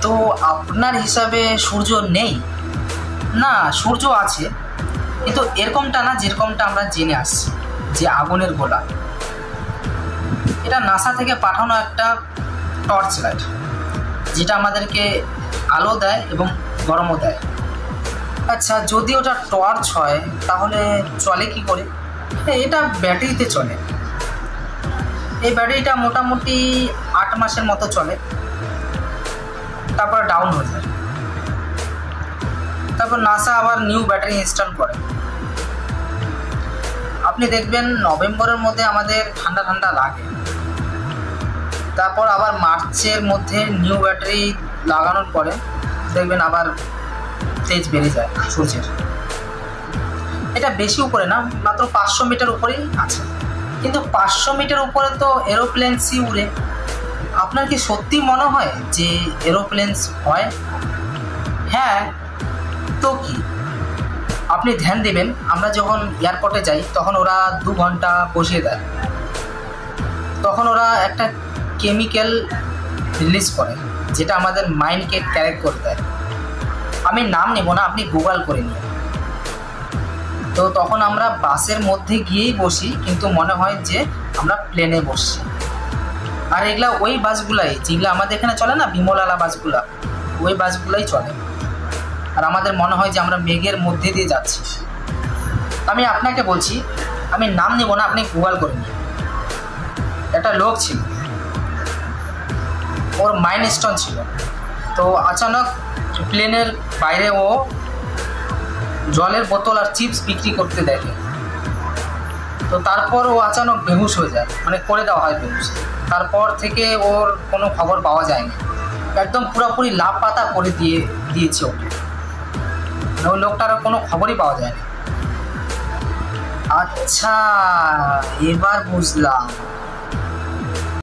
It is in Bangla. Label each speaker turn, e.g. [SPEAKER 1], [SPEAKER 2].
[SPEAKER 1] তো আপনার হিসাবে সূর্য নেই? না, সূর্য আছে, কিন্তু এরকমটা না যেরকমটা আমরা জেনে আসছি যে আগুনের গোলা। এটা নাসা থেকে পাঠানো একটা টর্চ লাইট, যেটা আমাদেরকে আলো দেয় এবং গরমও দেয়। আচ্ছা, যদি ওটা টর্চ হয় তাহলে চলে কি করে? এটা ব্যাটারিতে চলে। এই ব্যাটারিটা মোটামুটি 8 মাসের মতো চলে, তারপর ডাউন হয়ে যায়। তারপর নাসা আবার নিউ ব্যাটারি ইনস্টল করে। আপনি দেখবেন নভেম্বরের মধ্যে আমাদের ঠান্ডা ঠান্ডা লাগে, তারপর আবার মার্চের মধ্যে নিউ ব্যাটারি লাগানোর পরে দেখবেন আবার তেজ বেড়ে যায় সূর্যের। এটা বেশি উপরে না, মাত্র 500 মিটার উপরেই আছে। কিন্তু 500 মিটার উপরে তো এরোপ্লেনসই উড়ে। আপনার কি সত্যি মনে হয় যে এরোপ্লেনস হয়? হ্যাঁ, তো কি? আপনি ধ্যান দেবেন, আমরা যখন এয়ারপোর্টে যাই তখন ওরা 2 ঘন্টা বসিয়ে দেয়। তখন ওরা একটা কেমিক্যাল রিলিজ করে যেটা আমাদের মাইন্ডকে ক্যারেক্ট করে দেয়। আমি নাম নেব না, আপনি গুগল করে নিন। তো তখন আমরা বাসের মধ্যে গিয়েই বসি, কিন্তু মনে হয় যে আমরা প্লেনে বসছি। আর এগুলা ওই বাসগুলাই যেগুলো আমাদের এখানে চলে না, বিমলালা বাসগুলা, ওই বাসগুলাই চলে। আর আমাদের মনে হয় যে আমরা মেঘের মধ্যে দিয়ে যাচ্ছি। আমি আপনাকে বলছি, আমি নাম নেব না, আপনি গুগল করে নিন। একটা লোক ছিল, ওর মাইন্ড স্টোন ছিল। তো আচানক প্লেনের বাইরে ও জলের বোতল আর চিপস বিক্রি করতে দেখে। তো তারপর ও আচানক বেহুশ হয়ে যায়, মানে করে দেওয়া হয় বেহুশ। তারপর থেকে ওর কোনো খবর পাওয়া যায়নি, একদম পুরোপুরি লাপাতা করে দিয়েছে ওকে। ওই লোকটার কোনো খবরই পাওয়া যায়নি। আচ্ছা, এবার বুঝলাম।